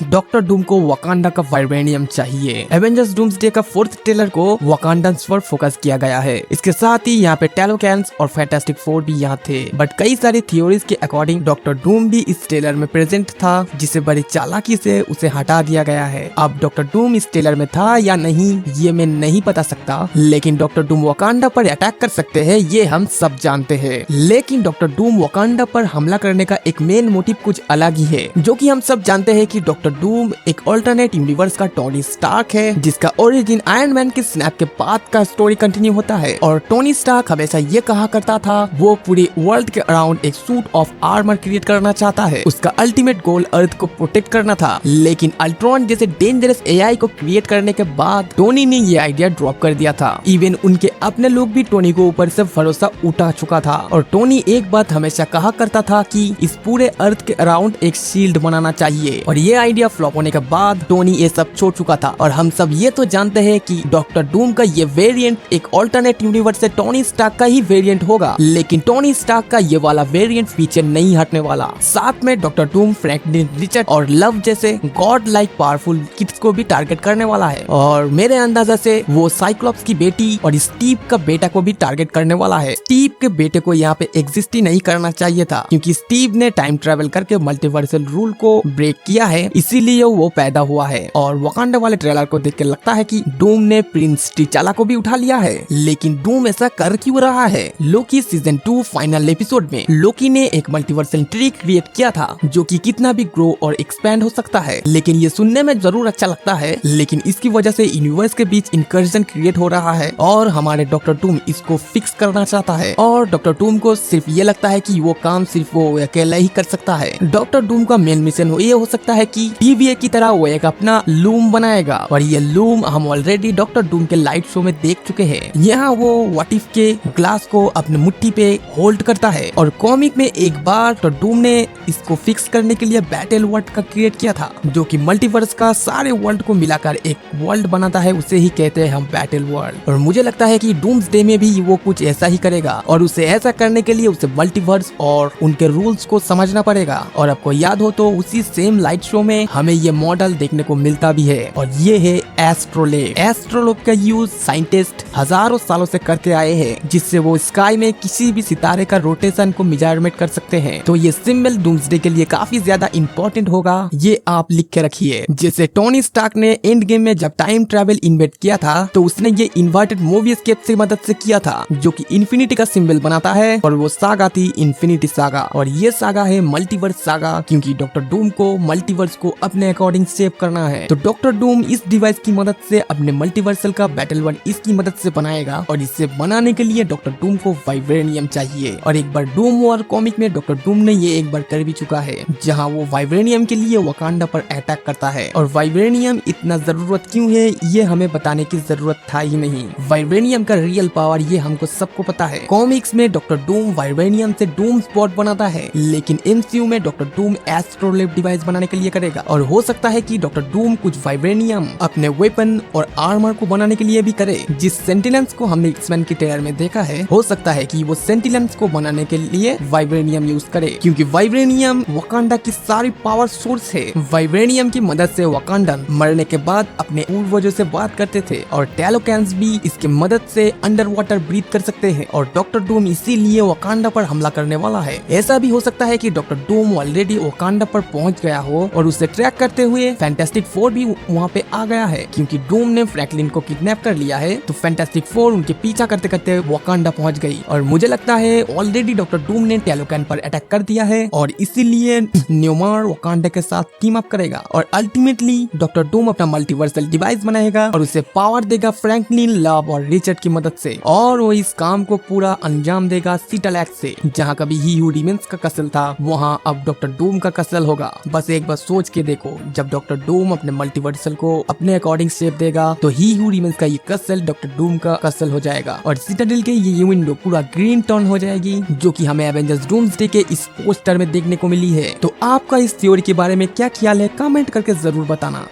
Doctor Doom को Wakanda का vibranium चाहिए। एवेंजर्स डूम्सडे का 4th ट्रेलर को वकांडन्स पर फोकस किया गया है। इसके साथ ही यहाँ पे टैलोकैंस और फैंटास्टिक फोर भी यहाँ थे, बट कई सारी थ्योरीज के अकॉर्डिंग डॉक्टर डूम भी इस ट्रेलर में प्रेजेंट था, जिसे बड़ी चालाकी से उसे हटा दिया गया है। अब डॉक्टर डूम इस ट्रेलर में था या नहीं ये मैं नहीं बता सकता, लेकिन डॉक्टर डूम वकांडा पर अटैक कर सकते हैं ये हम सब जानते हैं। लेकिन डॉक्टर डूम वकांडा पर हमला करने का एक मेन मोटिव कुछ अलग ही है, जो कि हम सब जानते हैं कि डॉक्टर डूम एक अल्टरनेट यूनिवर्स का टोनी स्टार्क है, जिसका ओरिजिन आयरन मैन के स्नैप के बाद का स्टोरी कंटिन्यू होता है। और टोनी स्टार्क हमेशा ये कहा करता था वो पूरे वर्ल्ड के अराउंड एक सूट ऑफ आर्मर क्रिएट करना चाहता है। उसका अल्टीमेट गोल अर्थ को प्रोटेक्ट करना था, लेकिन अल्ट्रॉन जैसे डेंजरस एआई को क्रिएट करने के बाद टोनी ने ये आइडिया ड्रॉप कर दिया था। इवन उनके अपने लोग भी टोनी को ऊपर से भरोसा उठा चुका था। और टोनी एक बात हमेशा कहा करता था कि इस पूरे अर्थ के अराउंड एक शील्ड बनाना चाहिए, और ये आइडिया फ्लॉप होने के बाद टोनी ये सब छोड़ चुका था। और हम सब ये तो जानते हैं कि डॉक्टर डूम का ये वेरिएंट एक ऑल्टरनेट यूनिवर्स से टोनी स्टार्क का ही वेरिएंट होगा, लेकिन टोनी स्टार्क का ये वाला वेरिएंट पीछे नहीं हटने वाला। साथ में डॉक्टर डूम फ्रैंकलिन, रिचर्ड और लव जैसे गॉड लाइक पावरफुल किड्स को भी टारगेट करने वाला है। और मेरे अंदाजा से वो साइक्लोप्स की बेटी और स्टीव का बेटा को भी टारगेट करने वाला है। स्टीव के बेटे को यहाँ पे एग्जिस्ट ही नहीं करना चाहिए था, क्योंकि स्टीव ने टाइम ट्रेवल करके मल्टीवर्सल रूल को ब्रेक किया है, इसीलिए वो पैदा हुआ है। और वकांडा वाले ट्रेलर को देख के लगता है कि डूम ने प्रिंस टिचाला को भी उठा लिया है, लेकिन डूम ऐसा कर क्यों रहा है? लोकी सीजन 2 फाइनल एपिसोड में लोकी ने एक मल्टीवर्सल ट्री क्रिएट किया था, जो कि कितना भी ग्रो और एक्सपैंड हो सकता है। लेकिन ये सुनने में जरूर अच्छा लगता है, लेकिन इसकी वजह से यूनिवर्स के बीच इंकर्जन क्रिएट हो रहा है, और हमारे डॉक्टर डूम इसको फिक्स करना चाहता है। और डॉक्टर डूम को सिर्फ ये लगता है कि वो काम सिर्फ वो अकेला ही कर सकता है। डॉक्टर डूम का मेन मिशन ये हो सकता है कि टीवीए की तरह वो एक अपना लूम बनाएगा, और ये लूम हम ऑलरेडी डॉक्टर डूम के लाइट शो में देख चुके हैं। यहाँ वो व्हाट इफ के ग्लास को अपने मुट्ठी पे होल्ड करता है, और कॉमिक में एक बार डॉक्टर डूम ने इसको फिक्स करने के लिए बैटल वर्ल्ड का क्रिएट किया था, जो कि मल्टीवर्स का सारे वर्ल्ड को मिलाकर एक वर्ल्ड बनाता है, उसे ही कहते हैं हम बैटल वर्ल्ड। और मुझे लगता है कि डूम्सडे में भी वो कुछ ऐसा ही करेगा, और उसे ऐसा करने के लिए उसे मल्टीवर्स और उनके रूल्स को समझना पड़ेगा। और आपको याद हो तो उसी सेम लाइट शो में हमें ये मॉडल देखने को मिलता भी है, और ये है एस्ट्रोलेब। एस्ट्रोलेब का यूज साइंटिस्ट हजारों सालों से करके आए हैं, जिससे वो स्काई में किसी भी सितारे का रोटेशन को मेजरमेंट कर सकते हैं। तो ये सिंबल डूम्सडे के लिए काफी ज्यादा इंपॉर्टेंट होगा, ये आप लिख के रखिए। जैसे टोनी स्टार्क ने एंड गेम में जब टाइम ट्रेवल इन्वेंट किया था, तो उसने ये इन्वर्टेड मूवी एस्केप से मदद से किया था, जो कि इन्फिनिटी का सिंबल बनाता है, और वो सागा थी इन्फिनिटी सागा। और ये सागा है मल्टीवर्स सागा, क्योंकि डॉक्टर डूम को मल्टीवर्स को अपने अकॉर्डिंग शेप करना है। तो डॉक्टर डूम इस डिवाइस की मदद से अपने मल्टीवर्सल का बैटल वर्ल्ड इसकी मदद से बनाएगा, और इसे बनाने के लिए डॉक्टर डूम को वाइब्रेनियम चाहिए। और एक बार डूम वॉर कॉमिक में डॉक्टर डूम ने ये एक बार कर भी चुका है, जहाँ वो वाइब्रेनियम के लिए वकांडा पर अटैक करता है। और वाइब्रेनियम इतना जरूरत क्यों है ये हमें बताने की जरूरत था ही नहीं। वाइब्रेनियम का रियल पावर ये हमको सबको पता है। कॉमिक्स में डॉक्टर डूम वाइब्रेनियम से डूम स्पॉट बनाता है, लेकिन एमसीयू में डॉक्टर डूम एस्ट्रोलेब डिवाइस बनाने के लिए करेगा। और हो सकता है कि डॉक्टर डूम कुछ वाइब्रेनियम अपने वेपन और आर्मर को बनाने के लिए भी करे, जिस सेंटिनेल्स को हमने एक्स-मैन के ट्रेलर में देखा है। हो सकता है कि वो सेंटिनेल्स को बनाने के लिए वाइब्रेनियम यूज करे, क्योंकि वाइब्रेनियम वकांडा की सारी पावर सोर्स है। वाइब्रेनियम की मदद से वकांडन मरने के बाद अपने पूर्वजों से बात करते थे, और टैलोकैंस भी इसके मदद से अंडर वाटर ब्रीथ कर सकते हैं। और डॉक्टर डूम इसीलिए वकांडा पर हमला करने वाला है। ऐसा भी हो सकता है कि डॉक्टर डूम ऑलरेडी वकांडा पर पहुंच गया हो, और उसे ट्रैक करते हुए फैंटास्टिक फोर भी वहाँ पे आ गया है, क्योंकि डूम ने फ्रैंकलिन को किडनैप कर लिया है। तो फैंटास्टिक फोर उनके पीछा करते करते वकांडा पहुंच गई, और मुझे लगता है ऑलरेडी डॉक्टर डूम ने टैलोकैन पर अटैक कर दिया है, और इसीलिए न्यूमार वकांडा के साथ टीम अप करेगा। और अल्टीमेटली डॉक्टर डूम अपना मल्टीवर्सल डिवाइस बनाएगा, और उसे पावर देगा फ्रैंकलिन, लव और रिचर्ड की मदद से। और वो इस काम को पूरा अंजाम देगा सीटलैक्स से, जहाँ कभी ही हू रिमेंस का कसल था, वहाँ अब डॉक्टर डूम का कसल होगा। बस एक बार सोच के देखो, जब डॉक्टर डूम अपने मल्टीवर्सल को अपने अकॉर्डिंग शेप देगा, तो ही हू रिमेंस का ये कसल डॉक्टर डूम का कसल हो जाएगा, और सिटाडेल के ये विंडो पूरा ग्रीन टर्न हो जाएगी, जो कि हमें एवेंजर्स डूम्सडे के इस पोस्टर में देखने को मिली है। तो आपका इस थ्योरी के बारे में क्या ख्याल है, कमेंट करके जरूर बताना।